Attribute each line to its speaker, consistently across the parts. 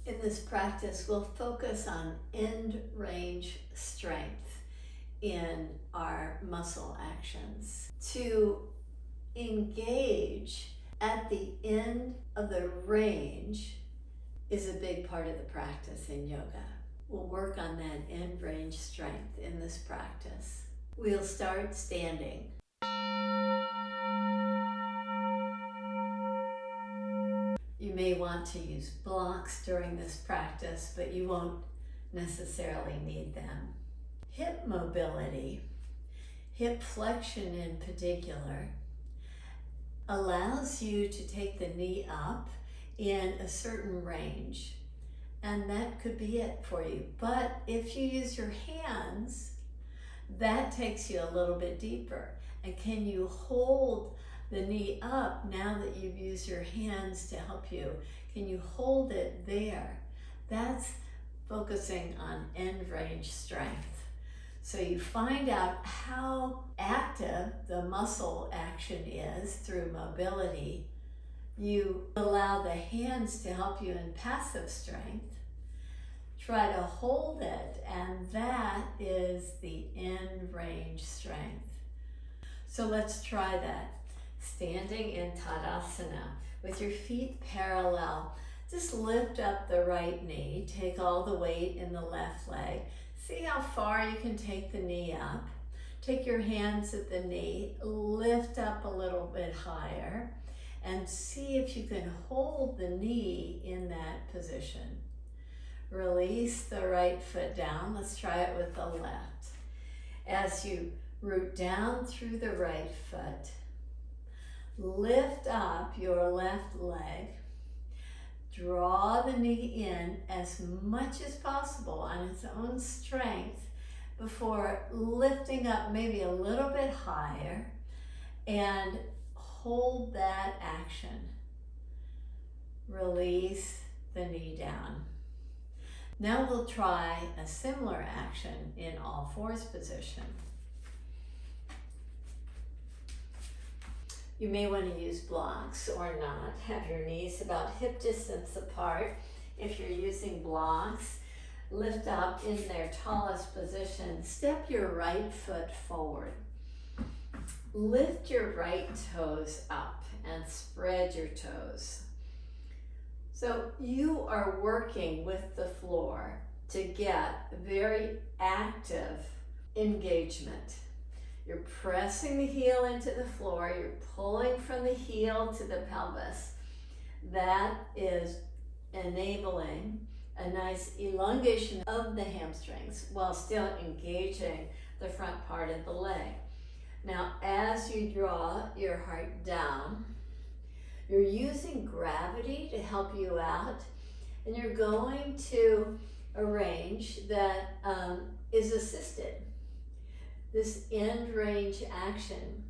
Speaker 1: In this practice, we'll focus on end range strength in our muscle actions. To engage at the end of the range is a big part of the practice in yoga. We'll work on that end range strength in this practice. We'll start standing. You may want to use blocks during this practice, but you won't necessarily need them. Hip mobility, hip flexion in particular, allows you to take the knee up in a certain range, and that could be it for you. But if you use your hands, that takes you a little bit deeper. And can you hold the knee up now that you've used your hands to help you? Can you hold it there? That's focusing on end range strength. So you find out how active the muscle action is through mobility. You allow the hands to help you in passive strength. Try to hold it, and that is the end range strength. So let's try that. Standing in Tadasana with your feet parallel. Just lift up the right knee. Take all the weight in the left leg. See how far you can take the knee up. Take your hands at the knee. Lift up a little bit higher. And see if you can hold the knee in that position. Release the right foot down. Let's try it with the left. As you root down through the right foot, lift up your left leg. Draw the knee in as much as possible on its own strength before lifting up maybe a little bit higher, and hold that action. Release the knee down. Now we'll try a similar action in all fours position. You may want to use blocks or not. Have your knees about hip distance apart. If you're using blocks, lift up in their tallest position. Step your right foot forward. Lift your right toes up and spread your toes. So you are working with the floor to get very active engagement. You're pressing the heel into the floor. You're pulling from the heel to the pelvis. That is enabling a nice elongation of the hamstrings while still engaging the front part of the leg. Now, as you draw your heart down, you're using gravity to help you out, and you're going to a range that is assisted. This end range action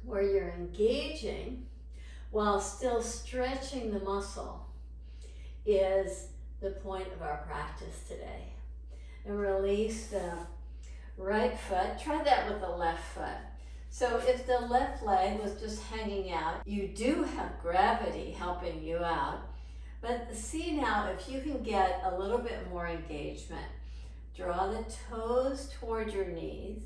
Speaker 1: where you're engaging while still stretching the muscle is the point of our practice today. And release the right foot. Try that with the left foot. So if the left leg was just hanging out, you do have gravity helping you out. But see now if you can get a little bit more engagement. Draw the toes toward your knees.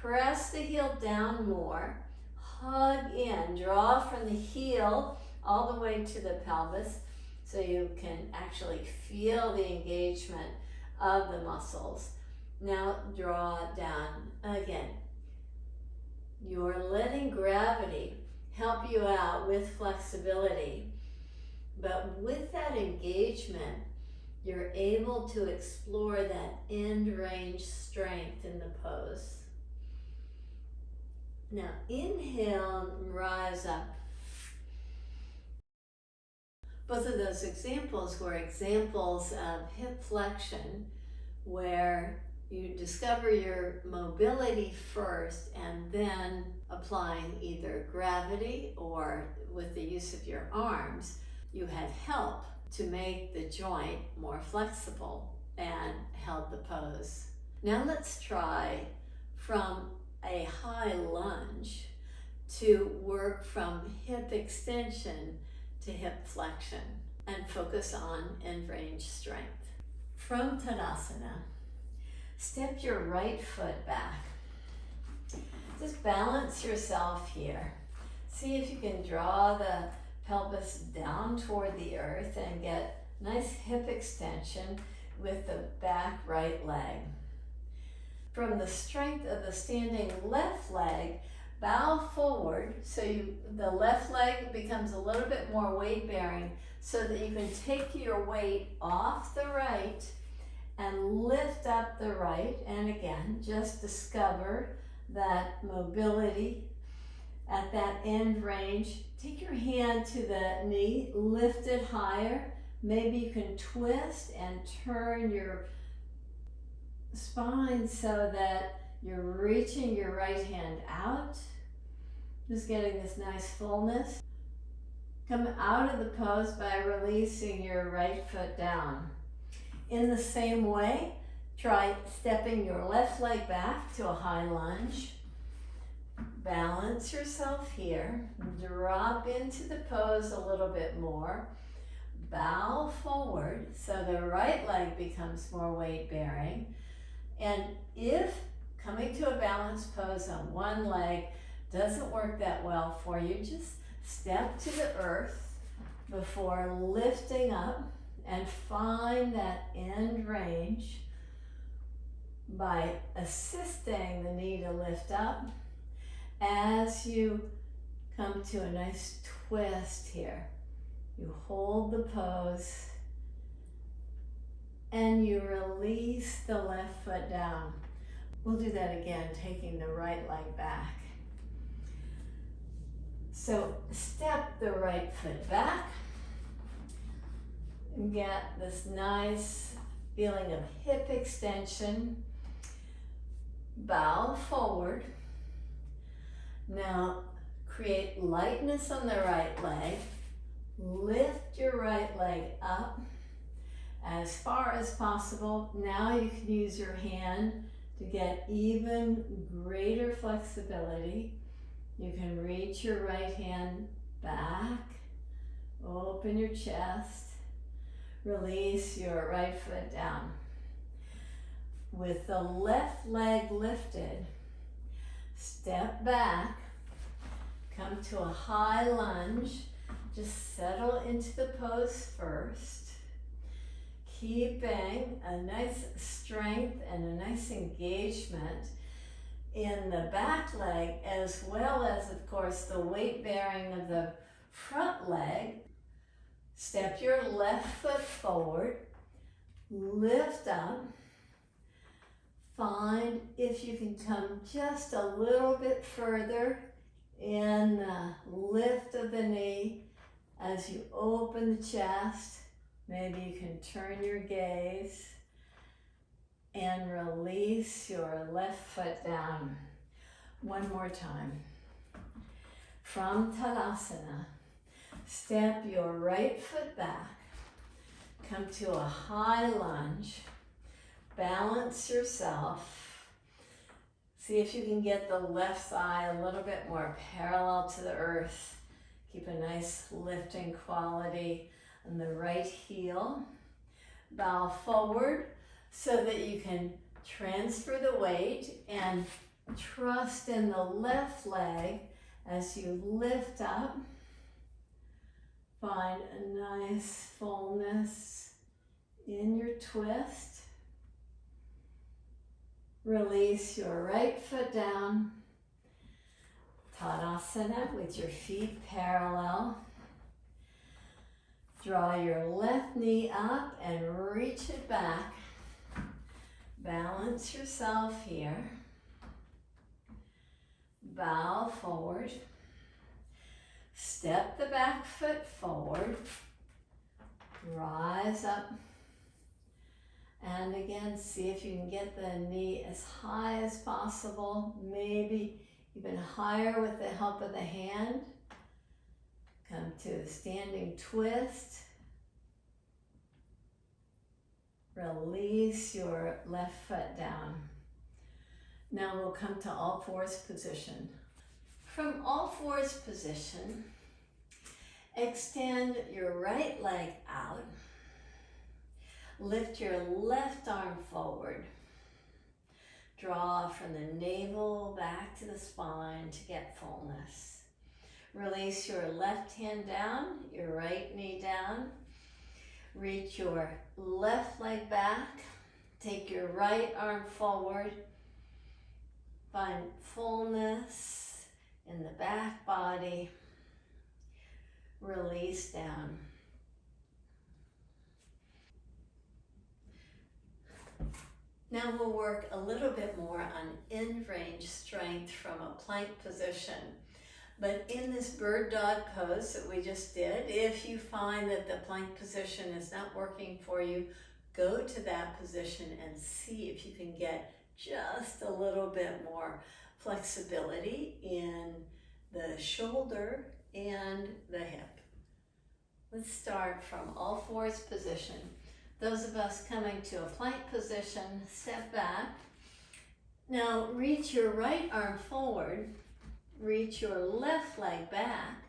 Speaker 1: Press the heel down more. Hug in. Draw from the heel all the way to the pelvis so you can actually feel the engagement of the muscles. Now draw down again. You're letting gravity help you out with flexibility. But with that engagement, you're able to explore that end range strength in the pose. Now inhale, rise up. Both of those examples were examples of hip flexion where you discover your mobility first and then applying either gravity or with the use of your arms, you had help to make the joint more flexible and held the pose. Now let's try from a high lunge to work from hip extension to hip flexion. and focus on end range strength. From Tadasana, step your right foot back. Just balance yourself here. See if you can draw the pelvis down toward the earth and get nice hip extension with the back right leg. From the strength of the standing left leg, bow forward so the left leg becomes a little bit more weight bearing so that you can take your weight off the right and lift up the right. And again, just discover that mobility at that end range. Take your hand to the knee, lift it higher. Maybe you can twist and turn your spine so that you're reaching your right hand out. Just getting this nice fullness. Come out of the pose by releasing your right foot down. In the same way, try stepping your left leg back to a high lunge. Balance yourself here. Drop into the pose a little bit more. Bow forward so the right leg becomes more weight bearing. And if coming to a balanced pose on one leg doesn't work that well for you, just step to the earth before lifting up and find that end range by assisting the knee to lift up as you come to a nice twist here. You hold the pose and you release the left foot down. We'll do that again, taking the right leg back. So step the right foot back and get this nice feeling of hip extension. Bow forward. Now create lightness on the right leg. Lift your right leg up as far as possible. Now you can use your hand to get even greater flexibility. You can reach your right hand back, open your chest, release your right foot down. With the left leg lifted, step back, come to a high lunge. Just settle into the pose first, keeping a nice strength and a nice engagement in the back leg, as well as, of course, the weight bearing of the front leg. Step your left foot forward, lift up. Find if you can come just a little bit further in the lift of the knee as you open the chest. Maybe you can turn your gaze and release your left foot down. One more time. From Tadasana, step your right foot back. Come to a high lunge. Balance yourself. See if you can get the left thigh a little bit more parallel to the earth. Keep a nice lifting quality on the right heel. Bow forward so that you can transfer the weight and trust in the left leg as you lift up. Find a nice fullness in your twist. Release your right foot down. Tadasana with your feet parallel. Draw your left knee up and reach it back. Balance yourself here. Bow forward. Step the back foot forward. Rise up. And again, see if you can get the knee as high as possible, maybe even higher with the help of the hand. Come to a standing twist. Release your left foot down. Now we'll come to all fours position. From all fours position, Extend your right leg out. Lift your left arm forward. Draw from the navel back to the spine to get fullness. Release your left hand down, your right knee down. Reach your left leg back. Take your right arm forward. Find fullness in the back body. Release down. Now we'll work a little bit more on in-range strength from a plank position. But in this bird dog pose that we just did, if you find that the plank position is not working for you, go to that position and see if you can get just a little bit more flexibility in the shoulder and the hip. Let's start from all fours position. Those of us coming to a plank position, step back. Now reach your right arm forward, reach your left leg back,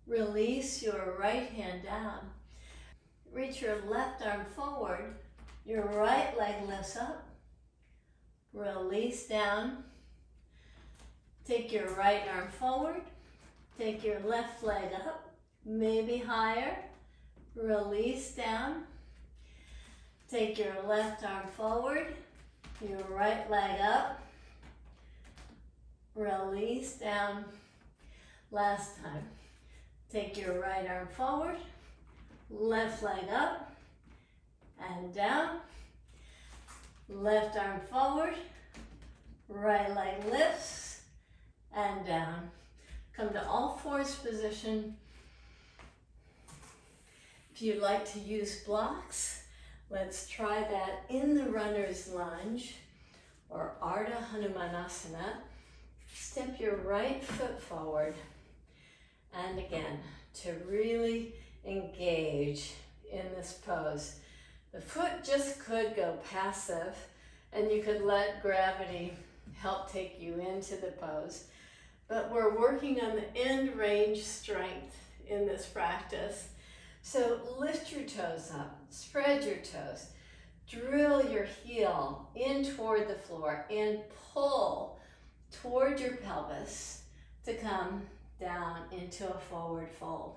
Speaker 1: release your right hand down, reach your left arm forward, your right leg lifts up, release down, take your right arm forward, take your left leg up, maybe higher, release down, take your left arm forward, your right leg up, release down. Last time. Take your right arm forward, left leg up and down, left arm forward, right leg lifts and down. Come to all fours position. If you'd like to use blocks, let's try that in the runner's lunge or ardha hanumanasana. Step your right foot forward. And again, to really engage in this pose. The foot just could go passive and you could let gravity help take you into the pose. But we're working on the end range strength in this practice. So lift your toes up, spread your toes, drill your heel in toward the floor and pull toward your pelvis to come down into a forward fold.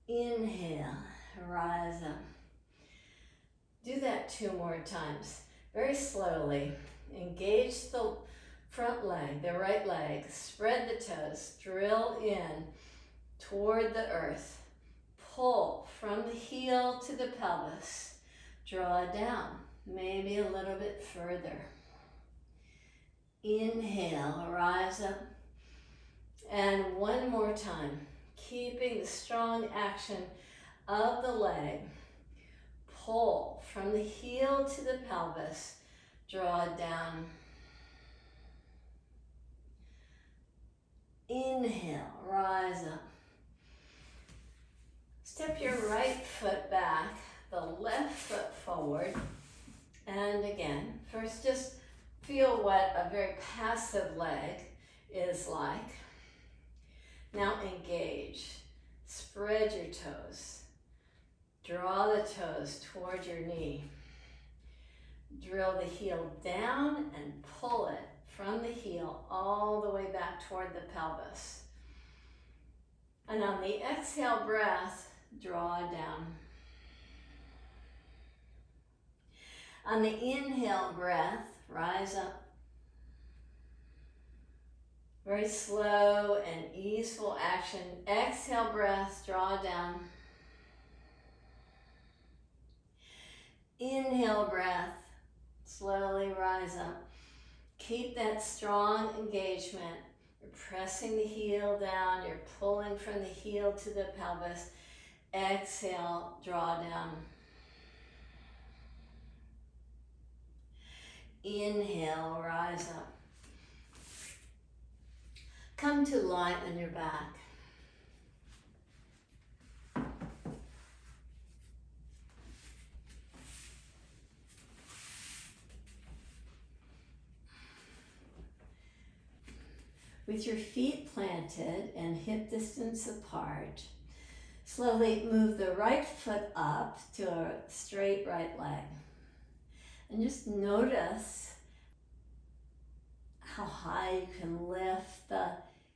Speaker 1: Inhale, rise up. Do that 2 more times, very slowly. Engage the front leg, the right leg, spread the toes, drill in toward the earth. Pull from the heel to the pelvis. Draw down, maybe a little bit further. Inhale, rise up. And 1 more time, keeping the strong action of the leg. Pull from the heel to the pelvis. Draw down. Inhale, rise up. Step your right foot back, the left foot forward. And again, first just feel what a very passive leg is like. Now engage. Spread your toes. Draw the toes toward your knee. Drill the heel down and pull it from the heel all the way back toward the pelvis. And on the exhale breath, draw down. On the inhale breath, rise up. Very slow and easeful action. Exhale breath, draw down. Inhale breath, slowly rise up. Keep that strong engagement. You're pressing the heel down, you're pulling from the heel to the pelvis. Exhale, draw down. Inhale, rise up. Come to lie on your back. With your feet planted and hip distance apart, slowly move the right foot up to a straight right leg. And just notice how high you can lift the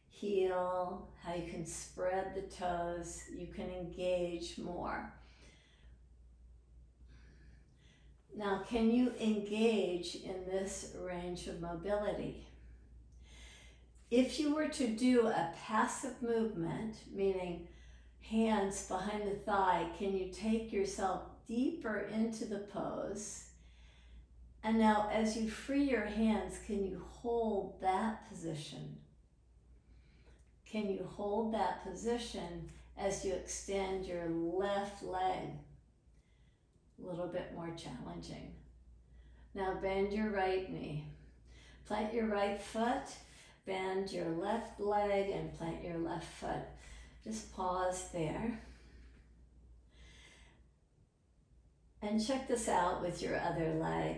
Speaker 1: heel, how you can spread the toes, you can engage more. Now, can you engage in this range of mobility? If you were to do a passive movement, meaning hands behind the thigh, can you take yourself deeper into the pose? And now as you free your hands, can you hold that position? Can you hold that position as you extend your left leg? A little bit more challenging. Now bend your right knee. Plant your right foot, bend your left leg, and plant your left foot. Just pause there. And check this out with your other leg.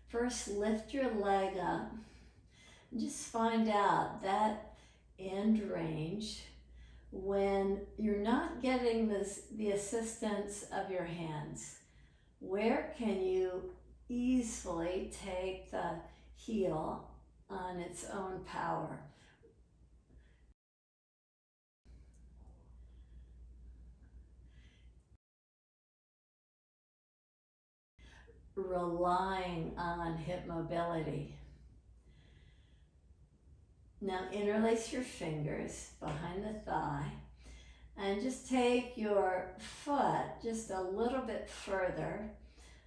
Speaker 1: First, lift your leg up and just find out that end range when you're not getting the assistance of your hands. Where can you easily take the heel on its own power? Relying on hip mobility. Now interlace your fingers behind the thigh and just take your foot just a little bit further.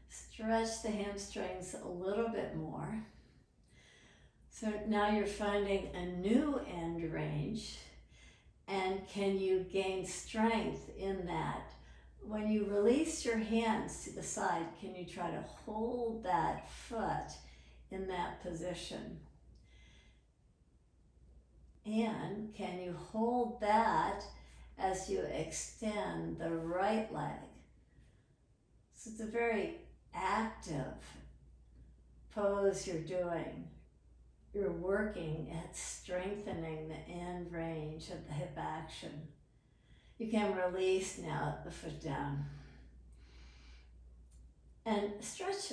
Speaker 1: Stretch the hamstrings a little bit more. So now you're finding a new end range, and can you gain strength in that? When you release your hands to the side, can you try to hold that foot in that position? And can you hold that as you extend the right leg? So it's a very active pose you're doing. You're working at strengthening the end range of the hip action. You can release now the foot down. And stretch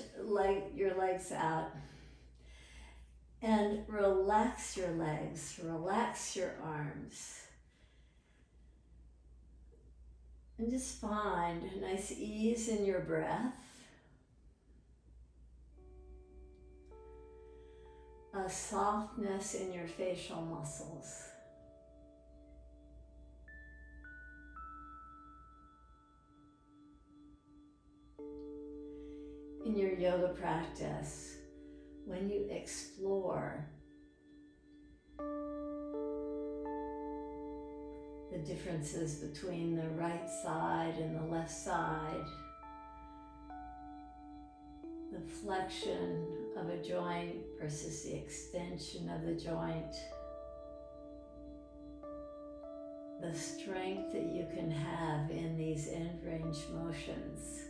Speaker 1: your legs out. And relax your legs, relax your arms. And just find a nice ease in your breath. A softness in your facial muscles. In your yoga practice, when you explore the differences between the right side and the left side, the flexion of a joint versus the extension of the joint, the strength that you can have in these end range motions.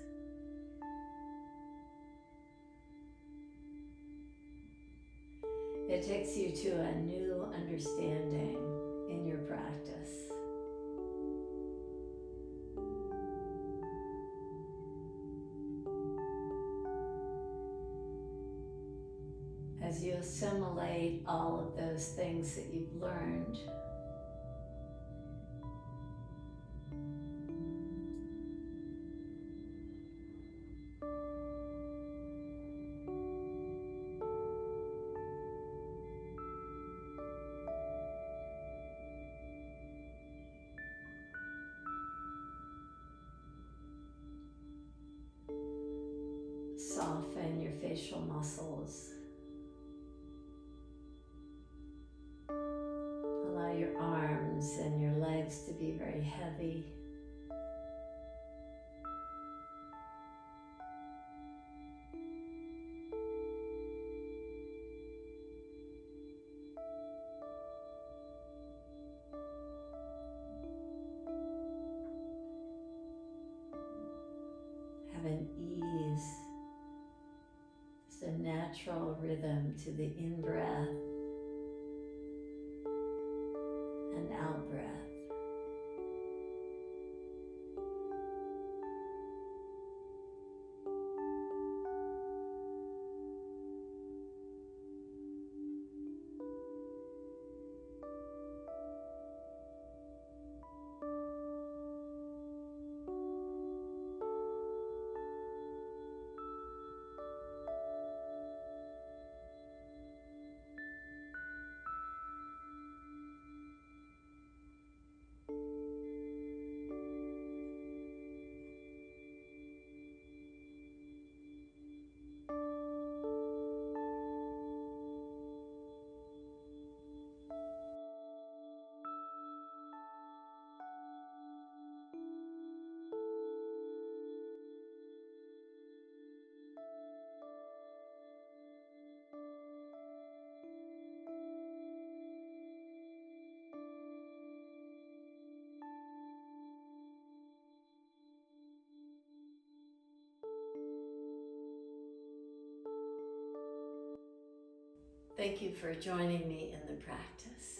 Speaker 1: It takes you to a new understanding in your practice. As you assimilate all of those things that you've learned, soften your facial muscles. Allow your arms and your legs to be very heavy. Have an ease, just a natural rhythm to the in-breath Thank you for joining me in the practice.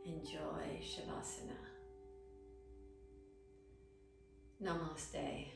Speaker 1: Enjoy Savasana. Namaste.